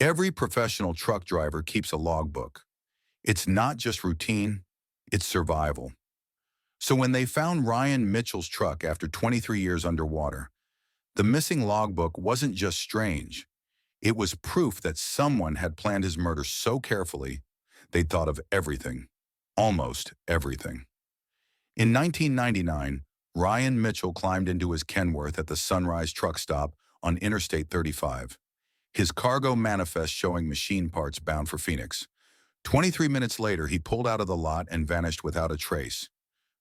Every professional truck driver keeps a logbook. It's not just routine, it's survival. So when they found Ryan Mitchell's truck after 23 years underwater, the missing logbook wasn't just strange. It was proof that someone had planned his murder so carefully, they'd thought of everything. Almost everything. In 1999, Ryan Mitchell climbed into his Kenworth at the Sunrise truck stop on Interstate 35. His cargo manifest showing machine parts bound for Phoenix. 23 minutes later, he pulled out of the lot and vanished without a trace.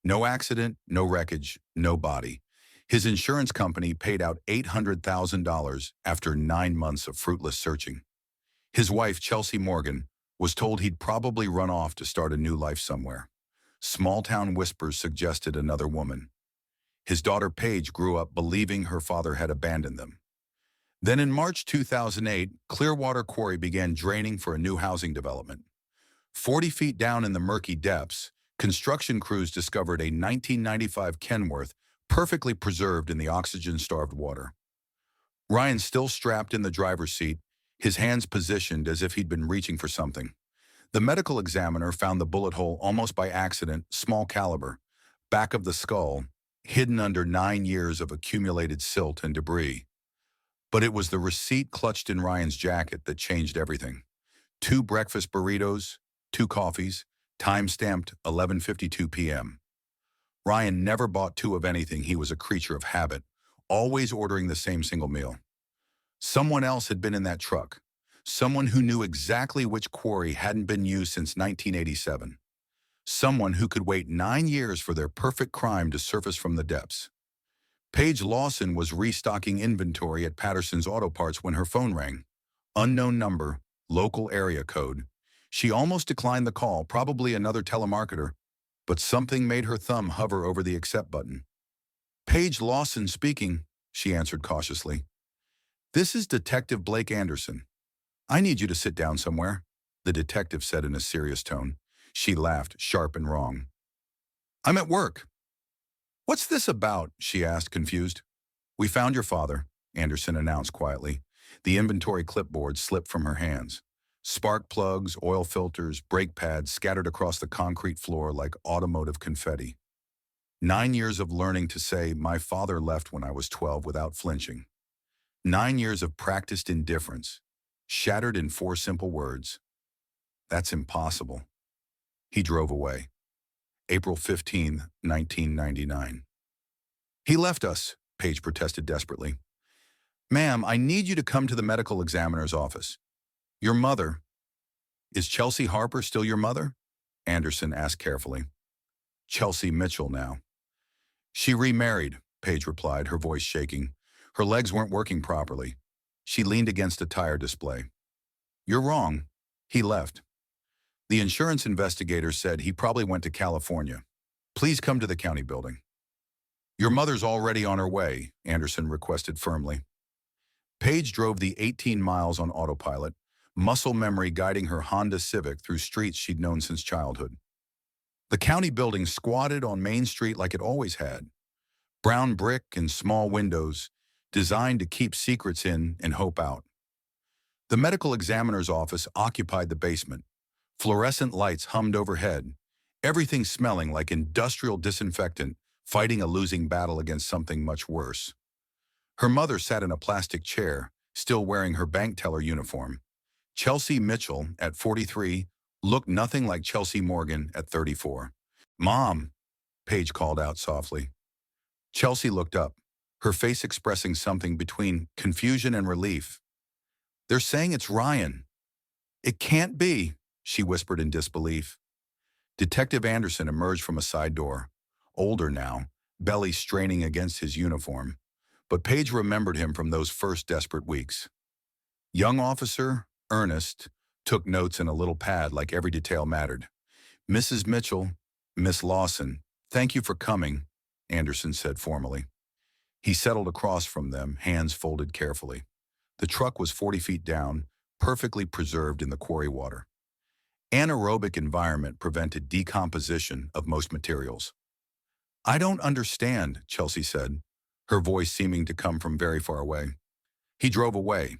No accident, no wreckage, no body. His insurance company paid out $800,000 after 9 months of fruitless searching. His wife, Chelsea Morgan, was told he'd probably run off to start a new life somewhere. Small-town whispers suggested another woman. His daughter Paige grew up believing her father had abandoned them. Then in March 2008, Clearwater Quarry began draining for a new housing development. 40 feet down in the murky depths, construction crews discovered a 1995 Kenworth perfectly preserved in the oxygen-starved water. Ryan still strapped in the driver's seat, his hands positioned as if he'd been reaching for something. The medical examiner found the bullet hole almost by accident, small caliber, back of the skull, hidden under 9 years of accumulated silt and debris. But it was the receipt clutched in Ryan's jacket that changed everything. 2 breakfast burritos, 2 coffees, time-stamped 11:52 p.m. Ryan never bought 2 of anything. He was a creature of habit, always ordering the same single meal. Someone else had been in that truck. Someone who knew exactly which quarry hadn't been used since 1987. Someone who could wait 9 years for their perfect crime to surface from the depths. Paige Lawson was restocking inventory at Patterson's Auto Parts when her phone rang. Unknown number, local area code. She almost declined the call, probably another telemarketer, but something made her thumb hover over the accept button. "Paige Lawson speaking," she answered cautiously. "This is Detective Blake Anderson. I need you to sit down somewhere," the detective said in a serious tone. She laughed, sharp and wrong. "I'm at work." "What's this about?" she asked, confused. "We found your father," Anderson announced quietly. The inventory clipboard slipped from her hands. Spark plugs, oil filters, brake pads scattered across the concrete floor like automotive confetti. 9 years of learning to say, "My father left when I was 12" without flinching. 9 years of practiced indifference, shattered in 4 simple words. "That's impossible." He drove away. April 15, 1999. "He left us," Paige protested desperately. "Ma'am, I need you to come to the medical examiner's office. Your mother—" "Is Chelsea Harper still your mother?" Anderson asked carefully. "Chelsea Mitchell now." "She remarried," Paige replied, her voice shaking. Her legs weren't working properly. She leaned against a tire display. "You're wrong. He left. The insurance investigator said he probably went to California. Please come to the county building." "Your mother's already on her way," Anderson requested firmly. Paige drove the 18 miles on autopilot, muscle memory guiding her Honda Civic through streets she'd known since childhood. The county building squatted on Main Street like it always had. Brown brick and small windows, designed to keep secrets in and hope out. The medical examiner's office occupied the basement. Fluorescent lights hummed overhead, everything smelling like industrial disinfectant, fighting a losing battle against something much worse. Her mother sat in a plastic chair, still wearing her bank teller uniform. Chelsea Mitchell, at 43, looked nothing like Chelsea Morgan at 34. "Mom," Paige called out softly. Chelsea looked up, her face expressing something between confusion and relief. "They're saying it's Ryan." "It can't be," she whispered in disbelief. Detective Anderson emerged from a side door, older now, belly straining against his uniform. But Paige remembered him from those first desperate weeks. Young officer, earnest, took notes in a little pad like every detail mattered. "Mrs. Mitchell, Miss Lawson, thank you for coming," Anderson said formally. He settled across from them, hands folded carefully. The truck was 40 feet down, perfectly preserved in the quarry water. Anaerobic environment prevented decomposition of most materials. "I don't understand," Chelsea said, her voice seeming to come from very far away. He drove away.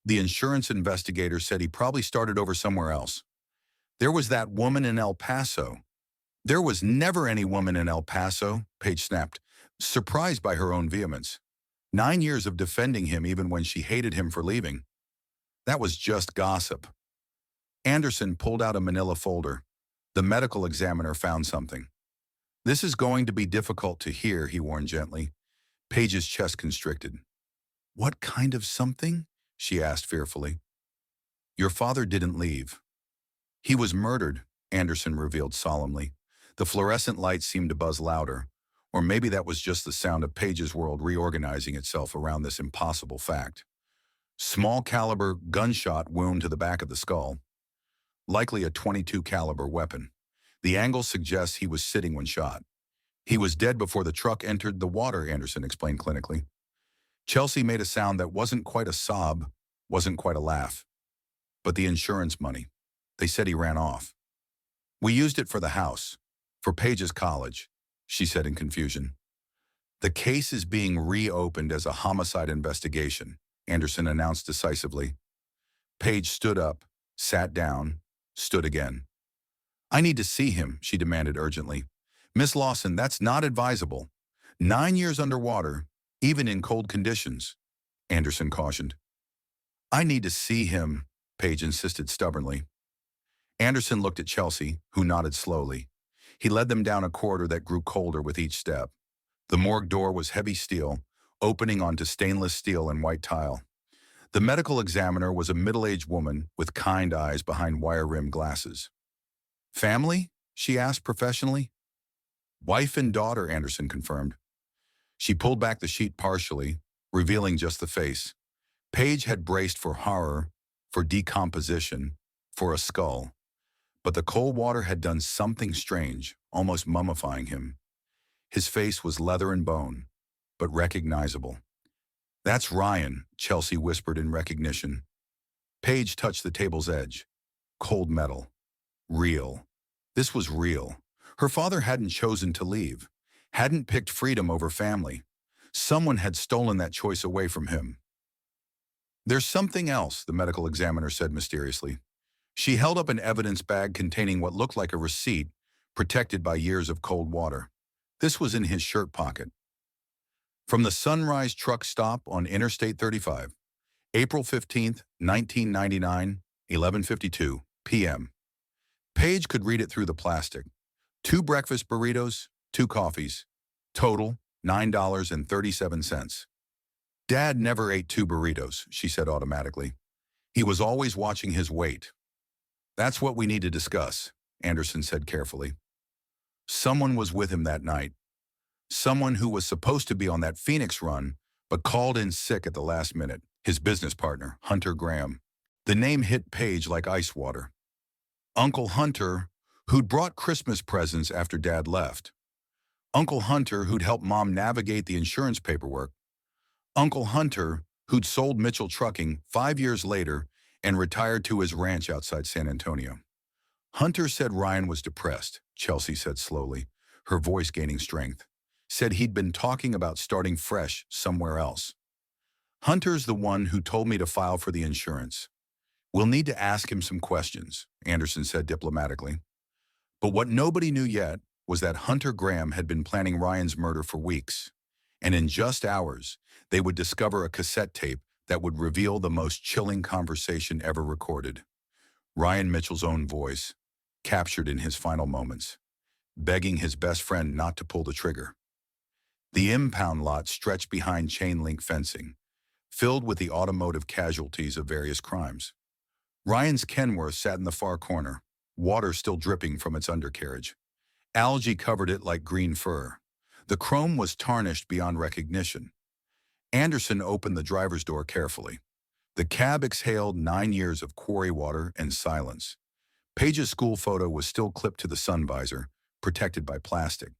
The insurance investigator said he probably started over somewhere else. There was that woman in El Paso. There was never any woman in El Paso, Paige snapped, surprised by her own vehemence. 9 years of defending him even when she hated him for leaving. That was just gossip. Anderson pulled out a manila folder. The medical examiner found something. This is going to be difficult to hear, he warned gently. Paige's chest constricted. What kind of something? She asked fearfully. Your father didn't leave. He was murdered, Anderson revealed solemnly. The fluorescent lights seemed to buzz louder, or maybe that was just the sound of Paige's world reorganizing itself around this impossible fact. Small caliber gunshot wound to the back of the skull. Likely a .22 caliber weapon. The angle suggests he was sitting when shot. He was dead before the truck entered the water, Anderson explained clinically. Chelsea made a sound that wasn't quite a sob, wasn't quite a laugh. But the insurance money. They said he ran off. We used it for the house, for Paige's college, she said in confusion. The case is being reopened as a homicide investigation, Anderson announced decisively. Paige stood up, sat down, stood again. I need to see him, she demanded urgently. Miss Lawson, that's not advisable. 9 years underwater, even in cold conditions, Anderson cautioned. I need to see him, Paige insisted stubbornly. Anderson looked at Chelsea, who nodded slowly. He led them down a corridor that grew colder with each step. The morgue door was heavy steel, opening onto stainless steel and white tile. The medical examiner was a middle-aged woman with kind eyes behind wire-rimmed glasses. Family? She asked professionally. Wife and daughter, Anderson confirmed. She pulled back the sheet partially, revealing just the face. Paige had braced for horror, for decomposition, for a skull. But the cold water had done something strange, almost mummifying him. His face was leather and bone, but recognizable. That's Ryan, Chelsea whispered in recognition. Paige touched the table's edge. Cold metal. Real. This was real. Her father hadn't chosen to leave, hadn't picked freedom over family. Someone had stolen that choice away from him. There's something else, the medical examiner said mysteriously. She held up an evidence bag containing what looked like a receipt, protected by years of cold water. This was in his shirt pocket. From the Sunrise truck stop on Interstate 35, April 15th, 1999, 11:52 p.m. Paige could read it through the plastic. 2 breakfast burritos, 2 coffees. Total, $9.37. Dad never ate 2 burritos, she said automatically. He was always watching his weight. That's what we need to discuss, Anderson said carefully. Someone was with him that night. Someone who was supposed to be on that Phoenix run, but called in sick at the last minute. His business partner, Hunter Graham. The name hit Paige like ice water. Uncle Hunter, who'd brought Christmas presents after Dad left. Uncle Hunter, who'd helped Mom navigate the insurance paperwork. Uncle Hunter, who'd sold Mitchell Trucking 5 years later and retired to his ranch outside San Antonio. Hunter said Ryan was depressed, Chelsea said slowly, her voice gaining strength. Said he'd been talking about starting fresh somewhere else. Hunter's the one who told me to file for the insurance. We'll need to ask him some questions, Anderson said diplomatically. But what nobody knew yet was that Hunter Graham had been planning Ryan's murder for weeks. And in just hours, they would discover a cassette tape that would reveal the most chilling conversation ever recorded. Ryan Mitchell's own voice, captured in his final moments, begging his best friend not to pull the trigger. The impound lot stretched behind chain-link fencing, filled with the automotive casualties of various crimes. Ryan's Kenworth sat in the far corner, water still dripping from its undercarriage. Algae covered it like green fur. The chrome was tarnished beyond recognition. Anderson opened the driver's door carefully. The cab exhaled 9 years of quarry water and silence. Paige's school photo was still clipped to the sun visor, protected by plastic.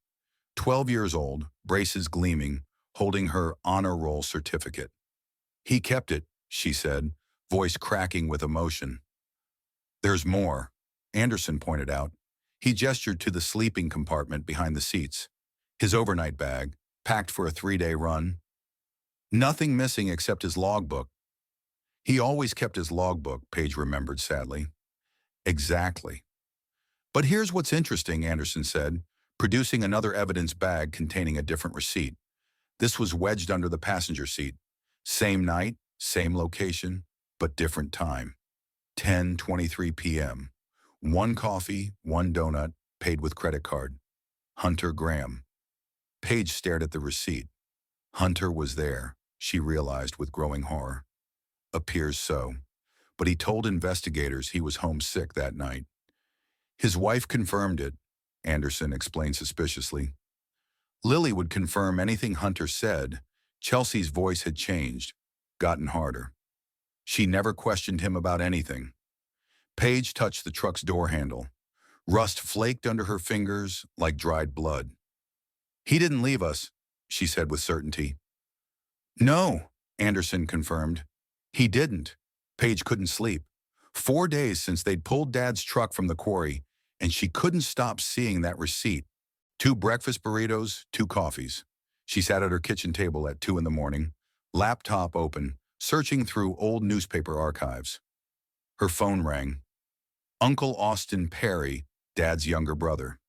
12 years old, braces gleaming, holding her honor roll certificate. He kept it, she said, voice cracking with emotion. There's more, Anderson pointed out. He gestured to the sleeping compartment behind the seats. His overnight bag, packed for a 3-day run. Nothing missing except his logbook. He always kept his logbook, Paige remembered sadly. Exactly. But here's what's interesting, Anderson said, producing another evidence bag containing a different receipt. This was wedged under the passenger seat. Same night, same location, but different time. 10:23 p.m. One coffee, one donut, paid with credit card. Hunter Graham. Paige stared at the receipt. Hunter was there, she realized with growing horror. Appears so. But he told investigators he was homesick that night. His wife confirmed it, Anderson explained suspiciously. Lily would confirm anything Hunter said. Chelsea's voice had changed, gotten harder. She never questioned him about anything. Paige touched the truck's door handle. Rust flaked under her fingers like dried blood. He didn't leave us, she said with certainty. No, Anderson confirmed. He didn't. Paige couldn't sleep. 4 days since they'd pulled Dad's truck from the quarry, and she couldn't stop seeing that receipt. 2 breakfast burritos, 2 coffees. She sat at her kitchen table at 2 in the morning, laptop open, searching through old newspaper archives. Her phone rang. Uncle Austin Perry, Dad's younger brother.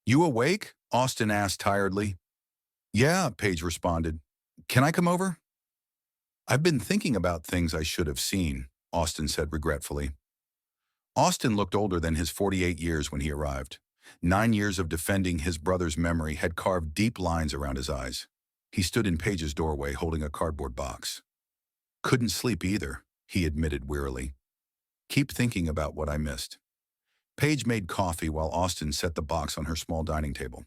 You awake? Austin asked tiredly. Yeah, Paige responded. Can I come over? I've been thinking about things I should have seen, Austin said regretfully. Austin looked older than his 48 years when he arrived. 9 years of defending his brother's memory had carved deep lines around his eyes. He stood in Paige's doorway holding a cardboard box. Couldn't sleep either, he admitted wearily. Keep thinking about what I missed. Paige made coffee while Austin set the box on her small dining table.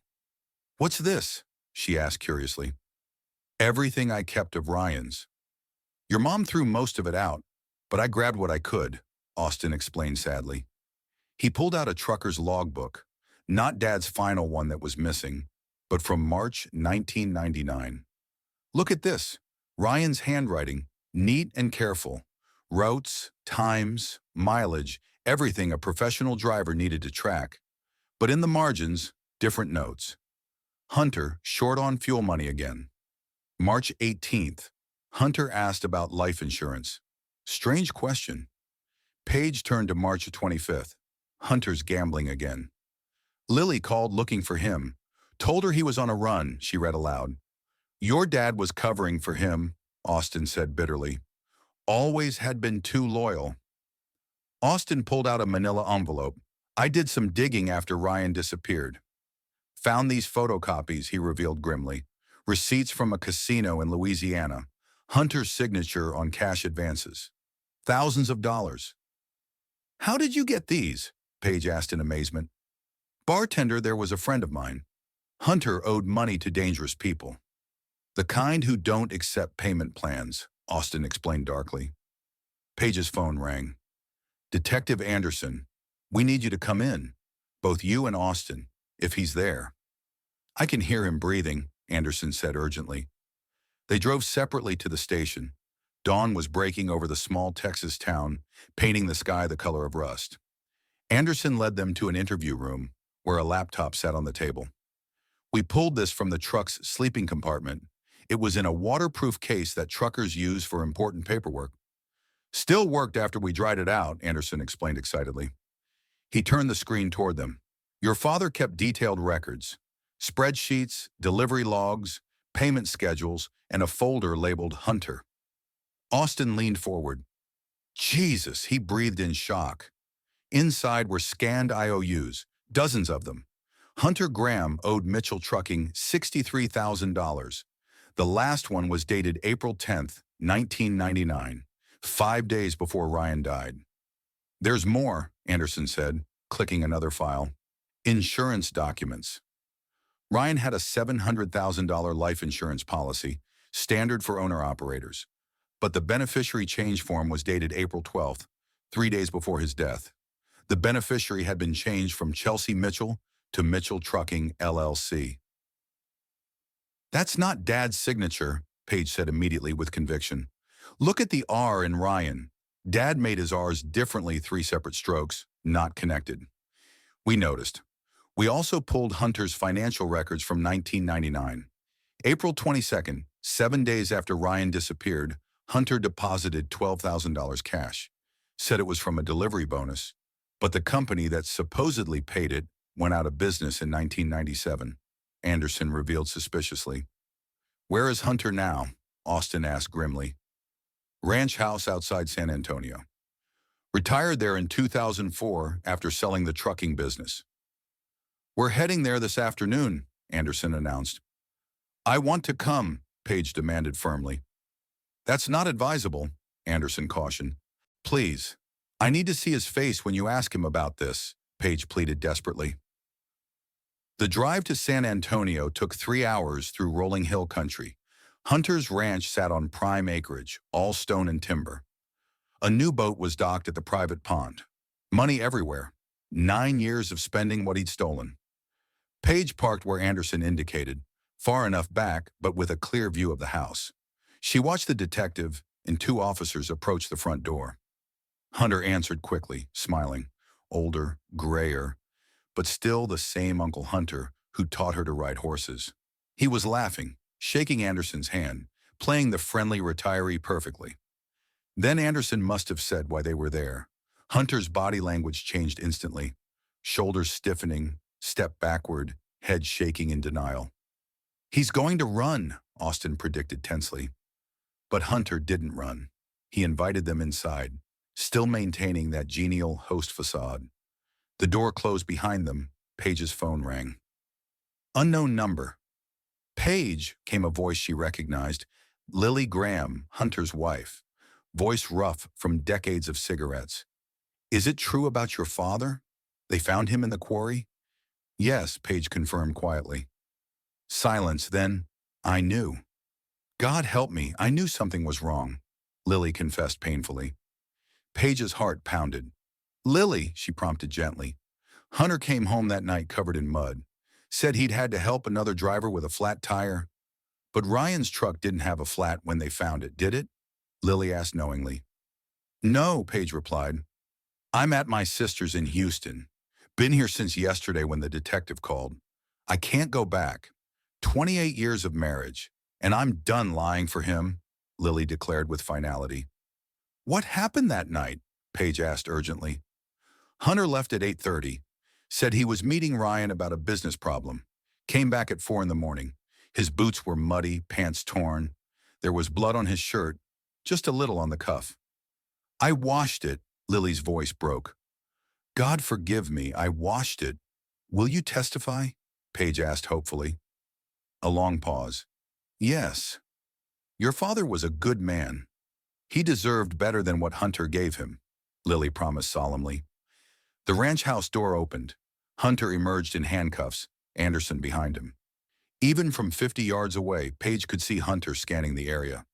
What's this? She asked curiously. Everything I kept of Ryan's. Your mom threw most of it out, but I grabbed what I could, Austin explained sadly. He pulled out a trucker's logbook, not Dad's final one that was missing, but from March 1999. Look at this. Ryan's handwriting, neat and careful. Routes, times, mileage, everything a professional driver needed to track. But in the margins, different notes. Hunter, short on fuel money again. March 18th. Hunter asked about life insurance. Strange question. Paige turned to March 25th. Hunter's gambling again. Lily called looking for him. Told her he was on a run, she read aloud. Your dad was covering for him, Austin said bitterly. Always had been too loyal. Austin pulled out a manila envelope. I did some digging after Ryan disappeared. Found these photocopies, he revealed grimly. Receipts from a casino in Louisiana. Hunter's signature on cash advances. Thousands of dollars. How did you get these? Paige asked in amazement. Bartender there was a friend of mine. Hunter owed money to dangerous people. The kind who don't accept payment plans, Austin explained darkly. Paige's phone rang. Detective Anderson, we need you to come in, both you and Austin, if he's there. I can hear him breathing, Anderson said urgently. They drove separately to the station. Dawn was breaking over the small Texas town, painting the sky the color of rust. Anderson led them to an interview room, where a laptop sat on the table. We pulled this from the truck's sleeping compartment. It was in a waterproof case that truckers use for important paperwork. Still worked after we dried it out, Anderson explained excitedly. He turned the screen toward them. Your father kept detailed records, spreadsheets, delivery logs, payment schedules, and a folder labeled Hunter. Austin leaned forward. Jesus, he breathed in shock. Inside were scanned IOUs, dozens of them. Hunter Graham owed Mitchell Trucking $63,000. The last one was dated April 10th, 1999, 5 days before Ryan died. There's more, Anderson said, clicking another file. Insurance documents. Ryan had a $700,000 life insurance policy, standard for owner-operators. But the beneficiary change form was dated April 12th, 3 days before his death. The beneficiary had been changed from Chelsea Mitchell to Mitchell Trucking, LLC. That's not Dad's signature, Paige said immediately with conviction. Look at the R in Ryan. Dad made his R's differently, 3 separate strokes, not connected. We noticed. We also pulled Hunter's financial records from 1999. April 22nd, 7 days after Ryan disappeared, Hunter deposited $12,000 cash, said it was from a delivery bonus, but the company that supposedly paid it went out of business in 1997, Anderson revealed suspiciously. Where is Hunter now? Austin asked grimly. Ranch house outside San Antonio. Retired there in 2004 after selling the trucking business. We're heading there this afternoon, Anderson announced. I want to come, Paige demanded firmly. That's not advisable, Anderson cautioned. Please, I need to see his face when you ask him about this, Paige pleaded desperately. The drive to San Antonio took 3 hours through rolling hill country. Hunter's ranch sat on prime acreage, all stone and timber. A new boat was docked at the private pond. Money everywhere. 9 years of spending what he'd stolen. Paige parked where Anderson indicated, far enough back but with a clear view of the house. She watched the detective and 2 officers approach the front door. Hunter answered quickly, smiling. Older, grayer, but still the same Uncle Hunter who taught her to ride horses. He was laughing, shaking Anderson's hand, playing the friendly retiree perfectly. Then Anderson must have said why they were there. Hunter's body language changed instantly. Shoulders stiffening, step backward, head shaking in denial. He's going to run, Austin predicted tensely. But Hunter didn't run. He invited them inside, still maintaining that genial host facade. The door closed behind them. Paige's phone rang. Unknown number. Paige, came a voice she recognized. Lily Graham, Hunter's wife. Voice rough from decades of cigarettes. Is it true about your father? They found him in the quarry? Yes, Paige confirmed quietly. Silence, then. I knew. God help me, I knew something was wrong, Lily confessed painfully. Paige's heart pounded. Lily, she prompted gently. Hunter came home that night covered in mud. Said he'd had to help another driver with a flat tire. But Ryan's truck didn't have a flat when they found it, did it? Lily asked knowingly. No, Paige replied. I'm at my sister's in Houston. Been here since yesterday when the detective called. I can't go back. 28 years of marriage, and I'm done lying for him, Lily declared with finality. What happened that night? Paige asked urgently. Hunter left at 8:30. Said he was meeting Ryan about a business problem. Came back at 4 in the morning. His boots were muddy, pants torn. There was blood on his shirt, just a little on the cuff. I washed it, Lily's voice broke. God forgive me, I washed it. Will you testify? Paige asked hopefully. A long pause. Yes. Your father was a good man. He deserved better than what Hunter gave him, Lily promised solemnly. The ranch house door opened. Hunter emerged in handcuffs, Anderson behind him. Even from 50 yards away, Paige could see Hunter scanning the area.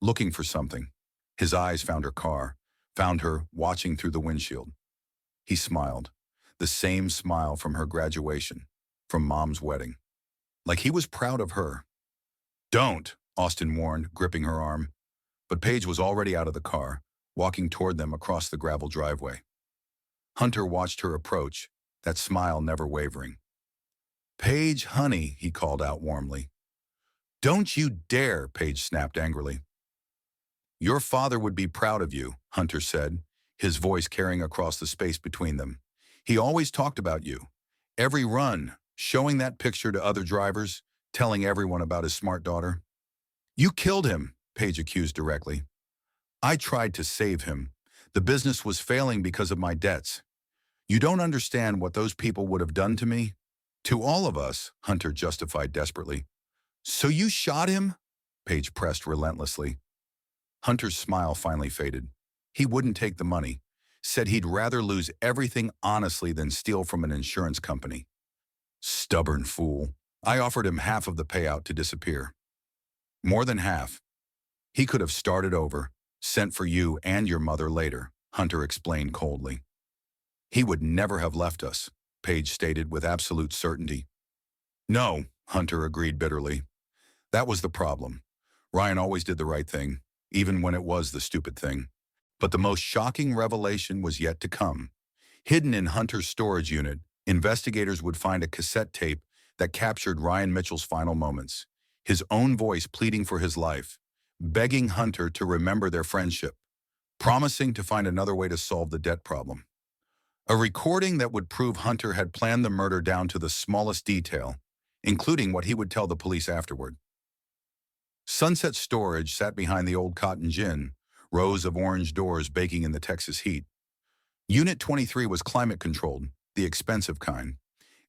Looking for something. His eyes found her car, found her watching through the windshield. He smiled, the same smile from her graduation, from Mom's wedding. Like he was proud of her. Don't, Austin warned, gripping her arm. But Paige was already out of the car, walking toward them across the gravel driveway. Hunter watched her approach, that smile never wavering. Paige, honey, he called out warmly. Don't you dare, Paige snapped angrily. Your father would be proud of you, Hunter said, his voice carrying across the space between them. He always talked about you. Every run, showing that picture to other drivers, telling everyone about his smart daughter. You killed him, Paige accused directly. I tried to save him. The business was failing because of my debts. You don't understand what those people would have done to me? To all of us, Hunter justified desperately. So you shot him? Paige pressed relentlessly. Hunter's smile finally faded. He wouldn't take the money. Said he'd rather lose everything honestly than steal from an insurance company. Stubborn fool. I offered him half of the payout to disappear. More than half. He could have started over, sent for you and your mother later, Hunter explained coldly. He would never have left us, Paige stated with absolute certainty. No, Hunter agreed bitterly. That was the problem. Ryan always did the right thing, even when it was the stupid thing. But the most shocking revelation was yet to come. Hidden in Hunter's storage unit, investigators would find a cassette tape that captured Ryan Mitchell's final moments, his own voice pleading for his life, begging Hunter to remember their friendship, promising to find another way to solve the debt problem. A recording that would prove Hunter had planned the murder down to the smallest detail, including what he would tell the police afterward. Sunset Storage sat behind the old cotton gin, rows of orange doors baking in the Texas heat. Unit 23 was climate-controlled, the expensive kind.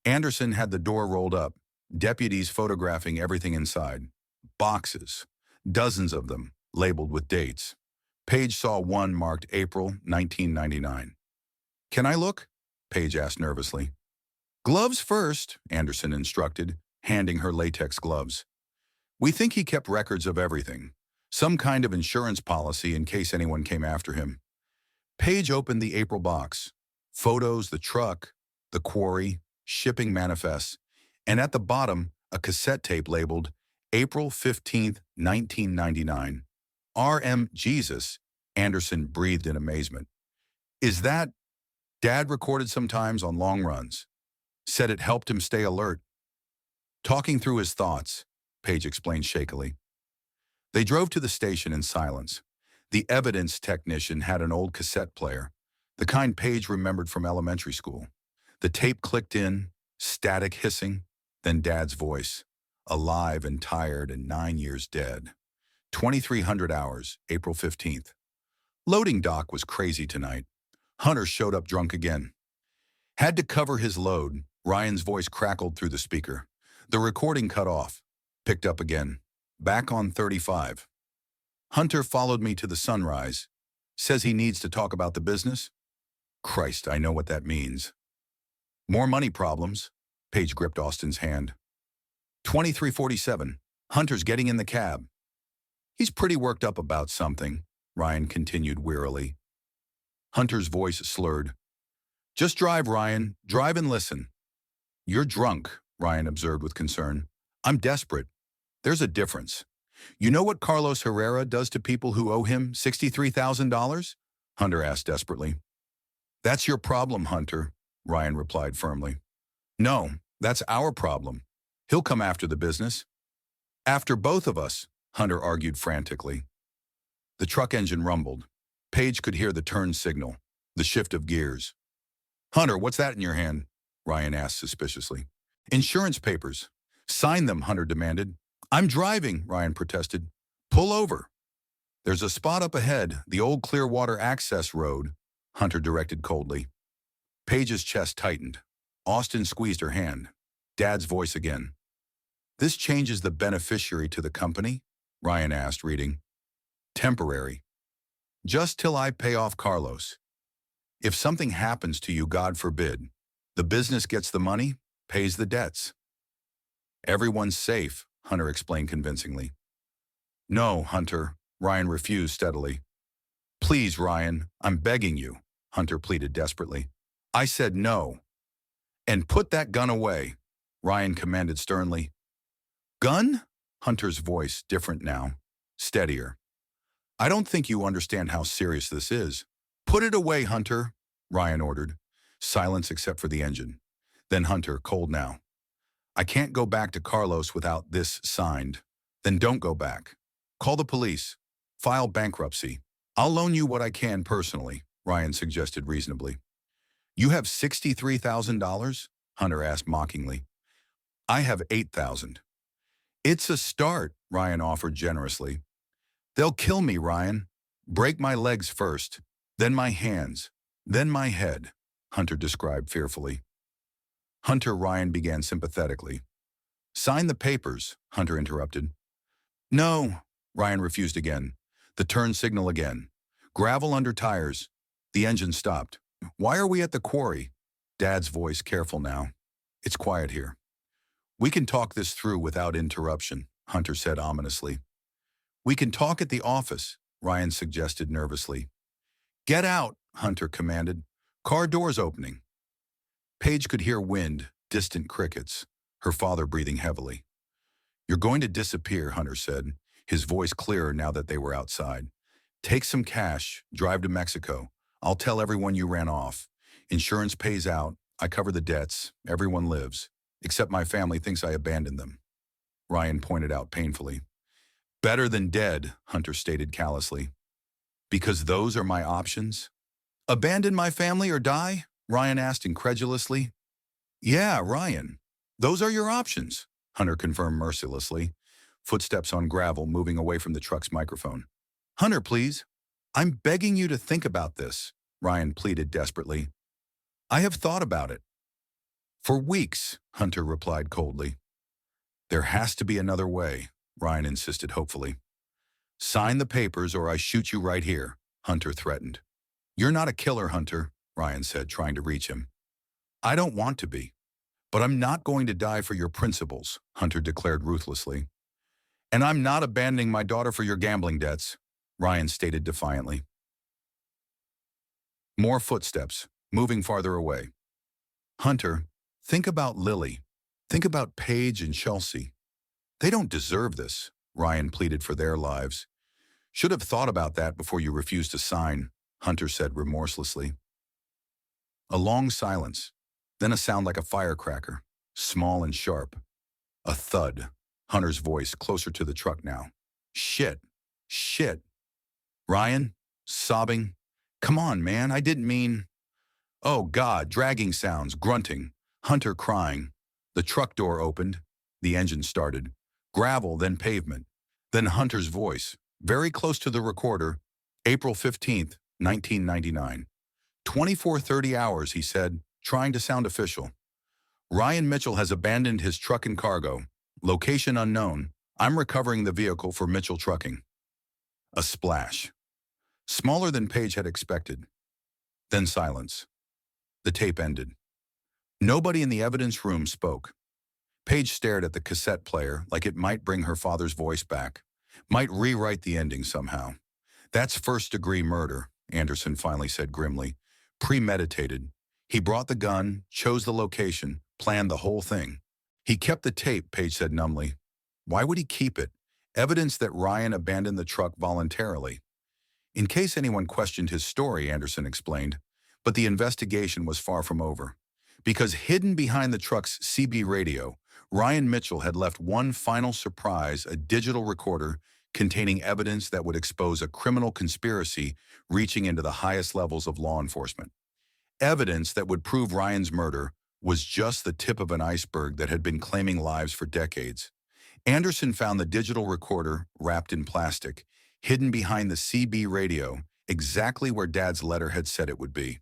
Anderson had the door rolled up, deputies photographing everything inside. Boxes, dozens of them, labeled with dates. Paige saw one marked April 1999. "Can I look?" Paige asked nervously. "Gloves first," Anderson instructed, handing her latex gloves. "We think he kept records of everything, some kind of insurance policy in case anyone came after him." Paige opened the April box. Photos, the truck, the quarry, shipping manifests, and at the bottom, a cassette tape labeled April 15th, 1999. R.M. Jesus, Anderson breathed in amazement. "Is that Dad recorded sometimes on long runs. Said it helped him stay alert." "Talking through his thoughts," Paige explained shakily. They drove to the station in silence. The evidence technician had an old cassette player, the kind Paige remembered from elementary school. The tape clicked in, static hissing, then Dad's voice, alive and tired and 9 years dead. 2300 hours, April 15th. Loading dock was crazy tonight. Hunter showed up drunk again. Had to cover his load, Ryan's voice crackled through the speaker. The recording cut off, picked up again. Back on 35. "Hunter followed me to the Sunrise. Says he needs to talk about the business." "Christ, I know what that means." "More money problems." Paige gripped Austin's hand. 2347. Hunter's getting in the cab. "He's pretty worked up about something," Ryan continued wearily. Hunter's voice slurred. "Just drive, Ryan. Drive and listen." "You're drunk," Ryan observed with concern. "I'm desperate. There's a difference. You know what Carlos Herrera does to people who owe him $63,000? Hunter asked desperately. "That's your problem, Hunter," Ryan replied firmly. "No, that's our problem. He'll come after the business." "After both of us," Hunter argued frantically. The truck engine rumbled. Paige could hear the turn signal, the shift of gears. "Hunter, what's that in your hand?" Ryan asked suspiciously. "Insurance papers." "Sign them," Hunter demanded. "I'm driving," Ryan protested. "Pull over." "There's a spot up ahead, the old Clearwater access road," Hunter directed coldly. Paige's chest tightened. Austin squeezed her hand. Dad's voice again. "This changes the beneficiary to the company?" Ryan asked, reading. "Temporary. Just till I pay off Carlos. If something happens to you, God forbid, the business gets the money, pays the debts." "Everyone's safe," Hunter explained convincingly. "No, Hunter," Ryan refused steadily. "Please, Ryan, I'm begging you," Hunter pleaded desperately. "I said no." "And put that gun away," Ryan commanded sternly. "Gun?" Hunter's voice, different now, steadier. "I don't think you understand how serious this is." "Put it away, Hunter," Ryan ordered. Silence except for the engine. Then Hunter, cold now. "I can't go back to Carlos without this signed." "Then don't go back. Call the police. File bankruptcy. I'll loan you what I can personally," Ryan suggested reasonably. "You have $63,000? Hunter asked mockingly. "I have 8,000. "It's a start," Ryan offered generously. "They'll kill me, Ryan. Break my legs first, then my hands, then my head," Hunter described fearfully. Hunter, Ryan began sympathetically. "Sign the papers," Hunter interrupted. "No," Ryan refused again. The turn signal again. Gravel under tires. The engine stopped. "Why are we at the quarry?" Dad's voice careful now. "It's quiet here." "We can talk this through without interruption," Hunter said ominously. "We can talk at the office," Ryan suggested nervously. "Get out," Hunter commanded. "Car doors opening." Paige could hear wind, distant crickets, her father breathing heavily. "You're going to disappear," Hunter said, his voice clearer now that they were outside. "Take some cash, drive to Mexico. I'll tell everyone you ran off. Insurance pays out, I cover the debts, everyone lives, except my family thinks I abandoned them." Ryan pointed out painfully. Better than dead, Hunter stated callously. Because those are my options? Abandon my family or die? Ryan asked incredulously. Yeah, Ryan. Those are your options, Hunter confirmed mercilessly, footsteps on gravel moving away from the truck's microphone. Hunter, please. I'm begging you to think about this, Ryan pleaded desperately. I have thought about it. For weeks, Hunter replied coldly. There has to be another way, Ryan insisted hopefully. Sign the papers or I shoot you right here, Hunter threatened. You're not a killer, Hunter, Ryan said, trying to reach him. I don't want to be. But I'm not going to die for your principles, Hunter declared ruthlessly. And I'm not abandoning my daughter for your gambling debts, Ryan stated defiantly. More footsteps, moving farther away. Hunter, think about Lily. Think about Paige and Chelsea. They don't deserve this, Ryan pleaded for their lives. Should have thought about that before you refused to sign, Hunter said remorselessly. A long silence, then a sound like a firecracker, small and sharp. A thud, Hunter's voice closer to the truck now. Shit. Ryan, sobbing. Come on, man, I didn't mean. Oh, God, dragging sounds, grunting, Hunter crying. The truck door opened. The engine started. Gravel, then pavement. Then Hunter's voice, very close to the recorder. April 15th, 1999. 24:30 hours, he said, trying to sound official. Ryan Mitchell has abandoned his truck and cargo. Location unknown. I'm recovering the vehicle for Mitchell Trucking. A splash. Smaller than Paige had expected. Then silence. The tape ended. Nobody in the evidence room spoke. Paige stared at the cassette player like it might bring her father's voice back, might rewrite the ending somehow. That's first-degree murder, Anderson finally said grimly. Premeditated. He brought the gun, chose the location, planned the whole thing. He kept the tape, Paige said numbly. Why would he keep it? Evidence that Ryan abandoned the truck voluntarily. In case anyone questioned his story, Anderson explained, but the investigation was far from over. Because hidden behind the truck's CB radio, Ryan Mitchell had left one final surprise, a digital recorder containing evidence that would expose a criminal conspiracy reaching into the highest levels of law enforcement. Evidence that would prove Ryan's murder was just the tip of an iceberg that had been claiming lives for decades. Anderson found the digital recorder wrapped in plastic, hidden behind the CB radio, exactly where Dad's letter had said it would be.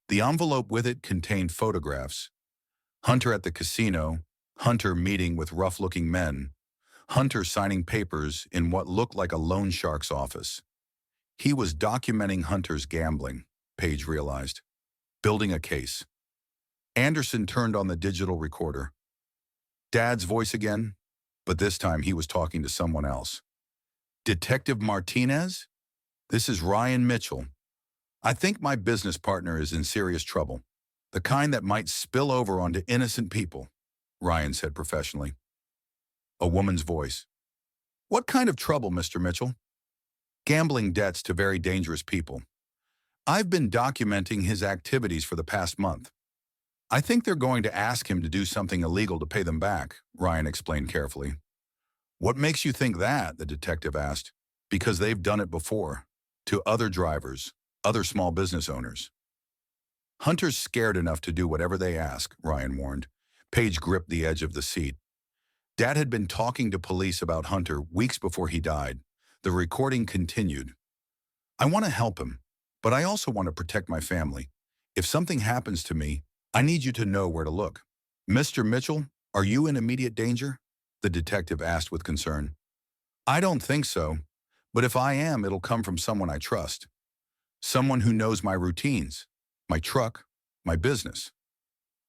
The envelope with it contained photographs. Hunter at the casino, Hunter meeting with rough-looking men, Hunter signing papers in what looked like a loan shark's office. He was documenting Hunter's gambling, Paige realized, building a case. Anderson turned on the digital recorder. Dad's voice again, but this time he was talking to someone else. Detective Martinez? This is Ryan Mitchell. I think my business partner is in serious trouble, the kind that might spill over onto innocent people, Ryan said professionally. A woman's voice. What kind of trouble, Mr. Mitchell? Gambling debts to very dangerous people. I've been documenting his activities for the past month. I think they're going to ask him to do something illegal to pay them back, Ryan explained carefully. What makes you think that? The detective asked. Because they've done it before. To other drivers, other small business owners. Hunter's scared enough to do whatever they ask, Ryan warned. Paige gripped the edge of the seat. Dad had been talking to police about Hunter weeks before he died. The recording continued. I want to help him, but I also want to protect my family. If something happens to me, I need you to know where to look. Mr. Mitchell, are you in immediate danger? The detective asked with concern. I don't think so, but if I am, it'll come from someone I trust. Someone who knows my routines, my truck, my business.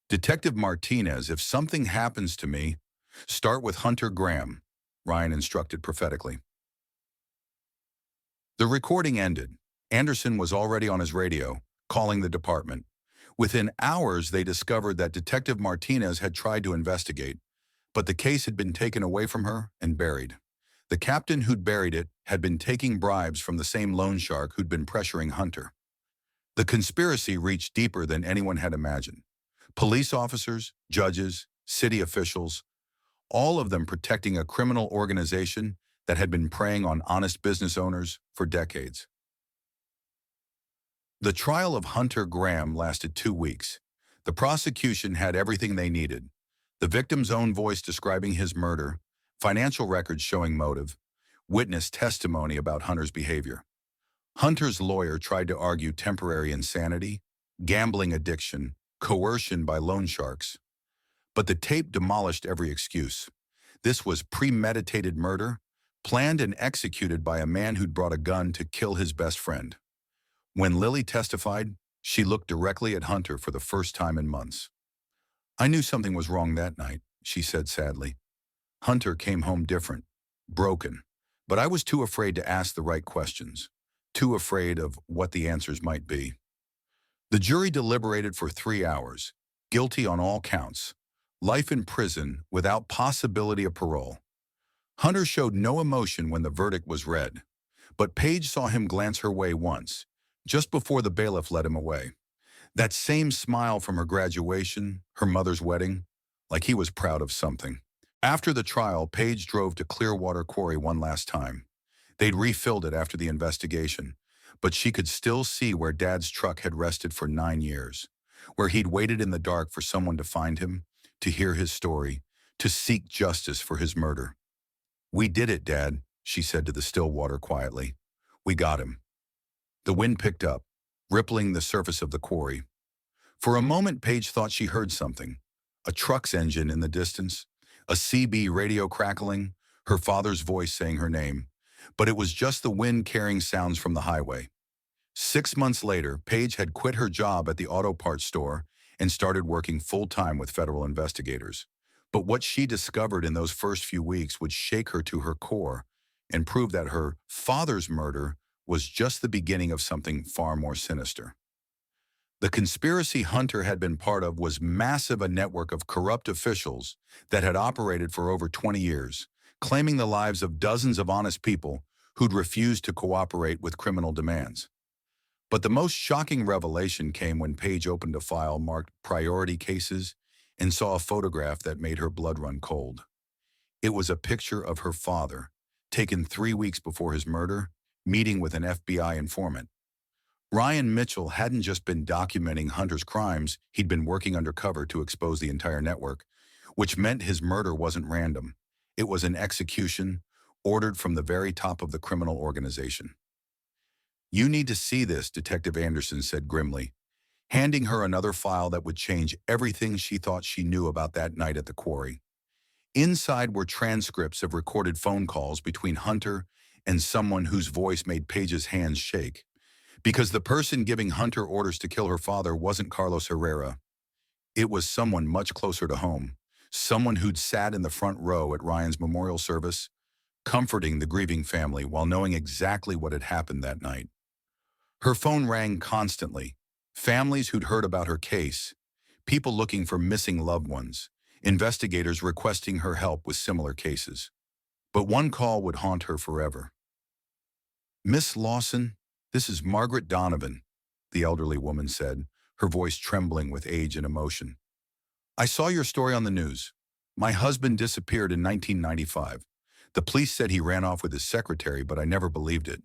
Detective Martinez, if something happens to me, start with Hunter Graham, Ryan instructed prophetically. The recording ended. Anderson was already on his radio, calling the department. Within hours, they discovered that Detective Martinez had tried to investigate, but the case had been taken away from her and buried. The captain who'd buried it had been taking bribes from the same loan shark who'd been pressuring Hunter. The conspiracy reached deeper than anyone had imagined. Police officers, judges, city officials, all of them protecting a criminal organization that had been preying on honest business owners for decades. The trial of Hunter Graham lasted 2 weeks. The prosecution had everything they needed: the victim's own voice describing his murder, financial records showing motive, witness testimony about Hunter's behavior. Hunter's lawyer tried to argue temporary insanity, gambling addiction, coercion by loan sharks. But the tape demolished every excuse. This was premeditated murder, planned and executed by a man who'd brought a gun to kill his best friend. When Lily testified, she looked directly at Hunter for the first time in months. "I knew something was wrong that night," she said sadly. "Hunter came home different, broken, but I was too afraid to ask the right questions, too afraid of what the answers might be." The jury deliberated for 3 hours, guilty on all counts, life in prison without possibility of parole. Hunter showed no emotion when the verdict was read, but Paige saw him glance her way once, just before the bailiff led him away. That same smile from her graduation, her mother's wedding, like he was proud of something. After the trial, Paige drove to Clearwater Quarry one last time. They'd refilled it after the investigation, but she could still see where Dad's truck had rested for 9 years, where he'd waited in the dark for someone to find him, to hear his story, to seek justice for his murder. "We did it, Dad," she said to the still water quietly. "We got him." The wind picked up, rippling the surface of the quarry. For a moment, Paige thought she heard something: a truck's engine in the distance, a CB radio crackling, her father's voice saying her name. But it was just the wind carrying sounds from the highway. 6 months later, Paige had quit her job at the auto parts store and started working full-time with federal investigators. But what she discovered in those first few weeks would shake her to her core and prove that her father's murder was just the beginning of something far more sinister. The conspiracy Hunter had been part of was massive, a network of corrupt officials that had operated for over 20 years, claiming the lives of dozens of honest people who'd refused to cooperate with criminal demands. But the most shocking revelation came when Paige opened a file marked priority cases and saw a photograph that made her blood run cold. It was a picture of her father, taken 3 weeks before his murder, meeting with an FBI informant. Ryan Mitchell hadn't just been documenting Hunter's crimes, he'd been working undercover to expose the entire network, which meant his murder wasn't random. It was an execution, ordered from the very top of the criminal organization. "You need to see this," Detective Anderson said grimly, handing her another file that would change everything she thought she knew about that night at the quarry. Inside were transcripts of recorded phone calls between Hunter and someone whose voice made Paige's hands shake. Because the person giving Hunter orders to kill her father wasn't Carlos Herrera. It was someone much closer to home, someone who'd sat in the front row at Ryan's memorial service, comforting the grieving family while knowing exactly what had happened that night. Her phone rang constantly. Families who'd heard about her case, people looking for missing loved ones, investigators requesting her help with similar cases. But one call would haunt her forever. "Miss Lawson, this is Margaret Donovan," the elderly woman said, her voice trembling with age and emotion. "I saw your story on the news. My husband disappeared in 1995. The police said he ran off with his secretary, but I never believed it.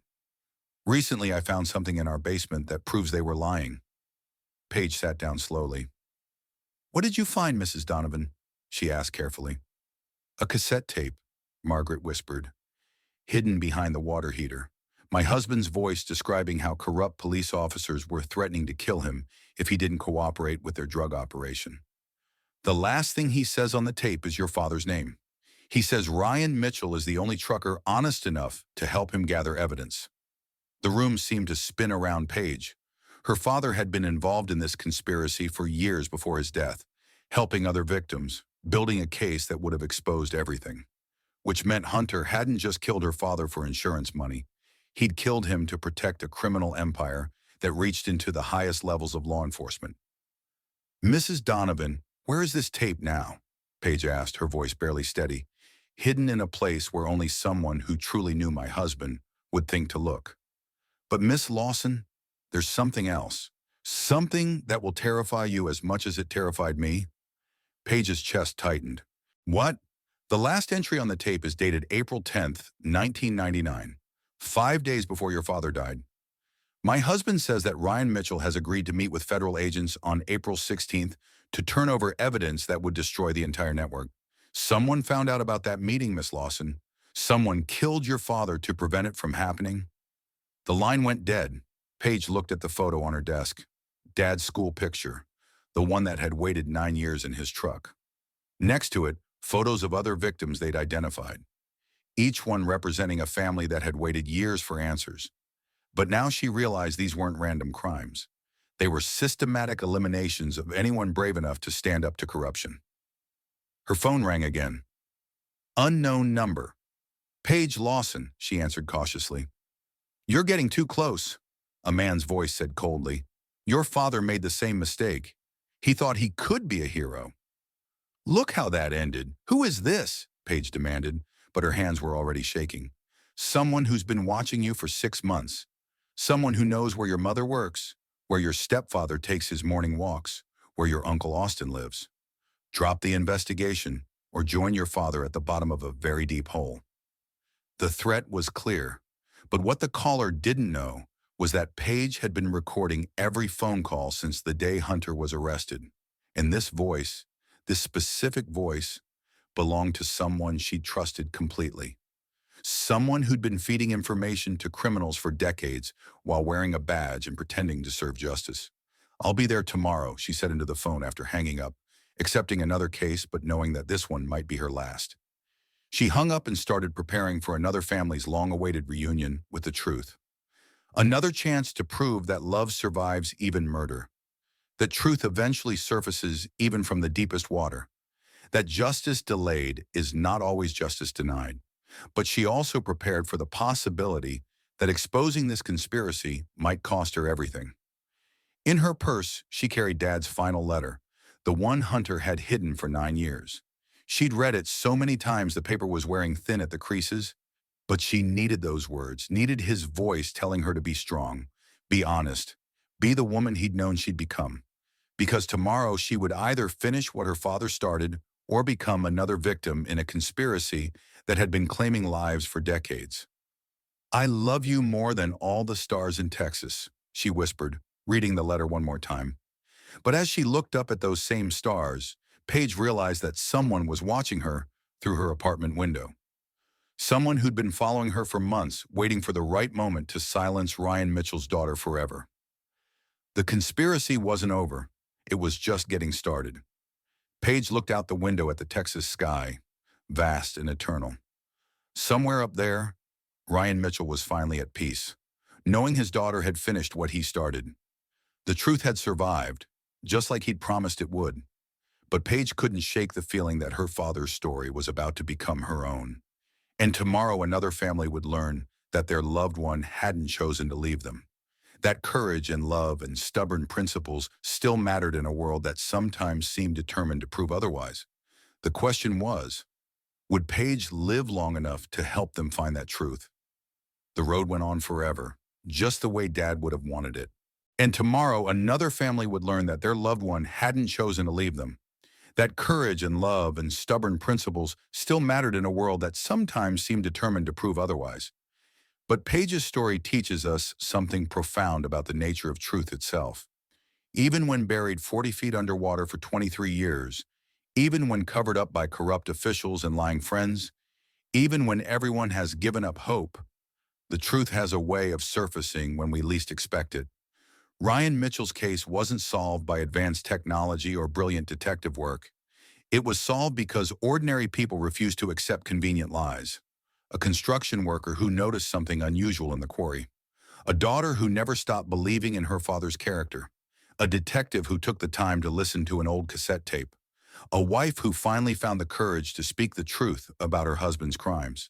Recently, I found something in our basement that proves they were lying." Paige sat down slowly. "What did you find, Mrs. Donovan?" she asked carefully. "A cassette tape," Margaret whispered, hidden behind the water heater. My husband's voice describing how corrupt police officers were threatening to kill him if he didn't cooperate with their drug operation. "The last thing he says on the tape is your father's name. He says Ryan Mitchell is the only trucker honest enough to help him gather evidence." The room seemed to spin around Paige. Her father had been involved in this conspiracy for years before his death, helping other victims, building a case that would have exposed everything. Which meant Hunter hadn't just killed her father for insurance money. He'd killed him to protect a criminal empire that reached into the highest levels of law enforcement. "Mrs. Donovan, where is this tape now?" Paige asked, her voice barely steady, hidden in a place where only someone who truly knew my husband would think to look. "But Miss Lawson, there's something else. Something that will terrify you as much as it terrified me." Paige's chest tightened. "What?" The last entry on the tape is dated April 10th, 1999, 5 days before your father died. My husband says that Ryan Mitchell has agreed to meet with federal agents on April 16th to turn over evidence that would destroy the entire network. Someone found out about that meeting, Miss Lawson. Someone killed your father to prevent it from happening. The line went dead. Paige looked at the photo on her desk. Dad's school picture, the one that had waited 9 years in his truck. Next to it, photos of other victims they'd identified, each one representing a family that had waited years for answers. But now she realized these weren't random crimes. They were systematic eliminations of anyone brave enough to stand up to corruption. Her phone rang again. Unknown number. Paige Lawson, she answered cautiously. You're getting too close, a man's voice said coldly. Your father made the same mistake. He thought he could be a hero. Look how that ended. Who is this? Paige demanded, but her hands were already shaking. Someone who's been watching you for 6 months. Someone who knows where your mother works, where your stepfather takes his morning walks, where your Uncle Austin lives. Drop the investigation or join your father at the bottom of a very deep hole. The threat was clear, but what the caller didn't know was that Paige had been recording every phone call since the day Hunter was arrested. And this voice, this specific voice, belonged to someone she trusted completely. Someone who'd been feeding information to criminals for decades while wearing a badge and pretending to serve justice. I'll be there tomorrow, she said into the phone after hanging up, accepting another case but knowing that this one might be her last. She hung up and started preparing for another family's long-awaited reunion with the truth. Another chance to prove that love survives even murder. That truth eventually surfaces even from the deepest water. That justice delayed is not always justice denied. But she also prepared for the possibility that exposing this conspiracy might cost her everything. In her purse, she carried Dad's final letter, the one Hunter had hidden for 9 years. She'd read it so many times the paper was wearing thin at the creases, but she needed those words, needed his voice telling her to be strong, be honest, be the woman he'd known she'd become. Because tomorrow she would either finish what her father started or become another victim in a conspiracy that had been claiming lives for decades. I love you more than all the stars in Texas, she whispered, reading the letter one more time. But as she looked up at those same stars, Paige realized that someone was watching her through her apartment window. Someone who'd been following her for months, waiting for the right moment to silence Ryan Mitchell's daughter forever. The conspiracy wasn't over. It was just getting started. Paige looked out the window at the Texas sky, vast and eternal. Somewhere up there, Ryan Mitchell was finally at peace, knowing his daughter had finished what he started. The truth had survived, just like he'd promised it would. But Paige couldn't shake the feeling that her father's story was about to become her own. And tomorrow another family would learn that their loved one hadn't chosen to leave them. That courage and love and stubborn principles still mattered in a world that sometimes seemed determined to prove otherwise. The question was, would Paige live long enough to help them find that truth? The road went on forever, just the way Dad would have wanted it. And tomorrow, another family would learn that their loved one hadn't chosen to leave them. That courage and love and stubborn principles still mattered in a world that sometimes seemed determined to prove otherwise. But Paige's story teaches us something profound about the nature of truth itself. Even when buried 40 feet underwater for 23 years, even when covered up by corrupt officials and lying friends, even when everyone has given up hope, the truth has a way of surfacing when we least expect it. Ryan Mitchell's case wasn't solved by advanced technology or brilliant detective work. It was solved because ordinary people refused to accept convenient lies. A construction worker who noticed something unusual in the quarry. A daughter who never stopped believing in her father's character. A detective who took the time to listen to an old cassette tape. A wife who finally found the courage to speak the truth about her husband's crimes.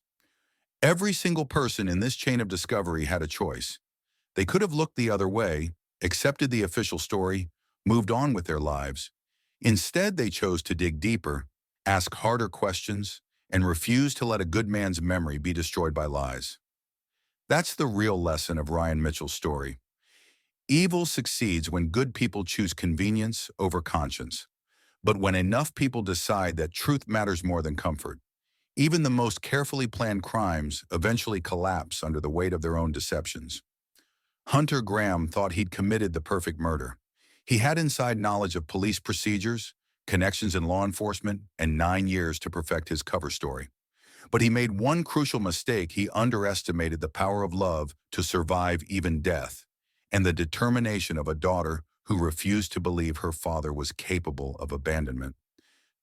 Every single person in this chain of discovery had a choice. They could have looked the other way, accepted the official story, moved on with their lives. Instead, they chose to dig deeper, ask harder questions, and refuse to let a good man's memory be destroyed by lies. That's the real lesson of Ryan Mitchell's story. Evil succeeds when good people choose convenience over conscience. But when enough people decide that truth matters more than comfort, Even the most carefully planned crimes eventually collapse under the weight of their own deceptions. Hunter Graham thought he'd committed the perfect murder. He had inside knowledge of police procedures, connections in law enforcement, and 9 years to perfect his cover story. But he made one crucial mistake. He underestimated the power of love to survive even death, and the determination of a daughter who refused to believe her father was capable of abandonment.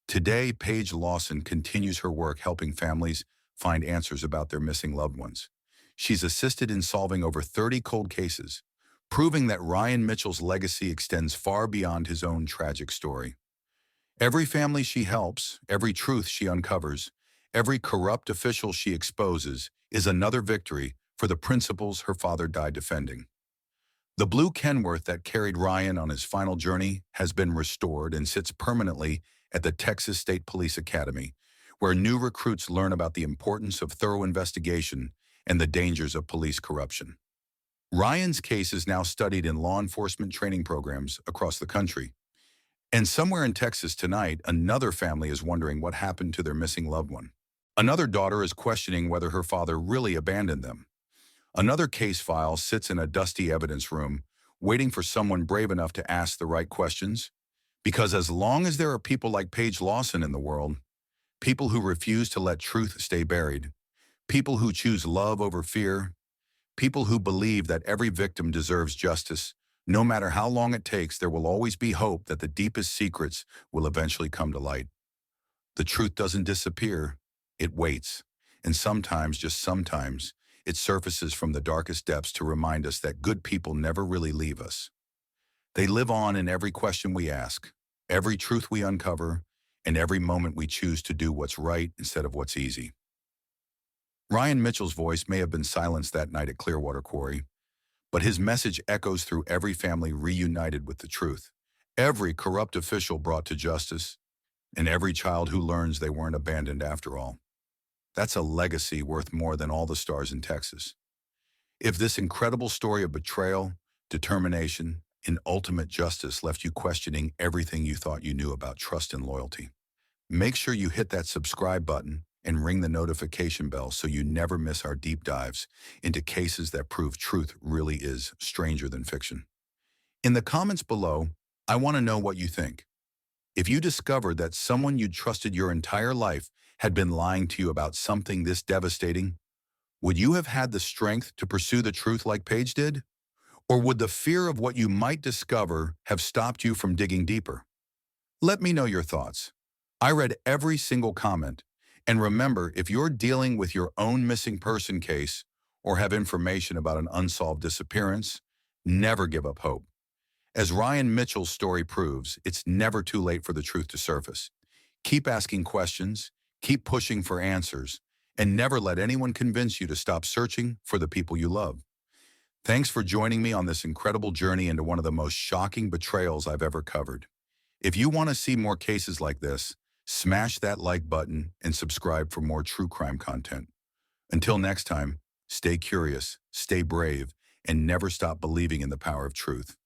Today, Paige Lawson continues her work helping families find answers about their missing loved ones. She's assisted in solving over 30 cold cases, proving that Ryan Mitchell's legacy extends far beyond his own tragic story. Every family she helps, every truth she uncovers, every corrupt official she exposes is another victory for the principles her father died defending. The blue Kenworth that carried Ryan on his final journey has been restored and sits permanently at the Texas State Police Academy, where new recruits learn about the importance of thorough investigation and the dangers of police corruption. Ryan's case is now studied in law enforcement training programs across the country. And somewhere in Texas tonight, another family is wondering what happened to their missing loved one. Another daughter is questioning whether her father really abandoned them. Another case file sits in a dusty evidence room, waiting for someone brave enough to ask the right questions. Because as long as there are people like Paige Lawson in the world, people who refuse to let truth stay buried, people who choose love over fear, people who believe that every victim deserves justice, no matter how long it takes, there will always be hope that the deepest secrets will eventually come to light. The truth doesn't disappear, it waits. And sometimes, just sometimes, it surfaces from the darkest depths to remind us that good people never really leave us. They live on in every question we ask, every truth we uncover, and every moment we choose to do what's right instead of what's easy. Ryan Mitchell's voice may have been silenced that night at Clearwater Quarry, but his message echoes through every family reunited with the truth, every corrupt official brought to justice, and every child who learns they weren't abandoned after all. That's a legacy worth more than all the stars in Texas. If this incredible story of betrayal, determination, and ultimate justice left you questioning everything you thought you knew about trust and loyalty, make sure you hit that subscribe button and ring the notification bell so you never miss our deep dives into cases that prove truth really is stranger than fiction. In the comments below, I want to know what you think. If you discovered that someone you'd trusted your entire life had been lying to you about something this devastating, would you have had the strength to pursue the truth like Paige did? Or would the fear of what you might discover have stopped you from digging deeper? Let me know your thoughts. I read every single comment. And remember, if you're dealing with your own missing person case or have information about an unsolved disappearance, never give up hope. As Ryan Mitchell's story proves, it's never too late for the truth to surface. Keep asking questions, keep pushing for answers, and never let anyone convince you to stop searching for the people you love. Thanks for joining me on this incredible journey into one of the most shocking betrayals I've ever covered. If you want to see more cases like this, smash that like button and subscribe for more true crime content. Until next time, stay curious, stay brave, and never stop believing in the power of truth.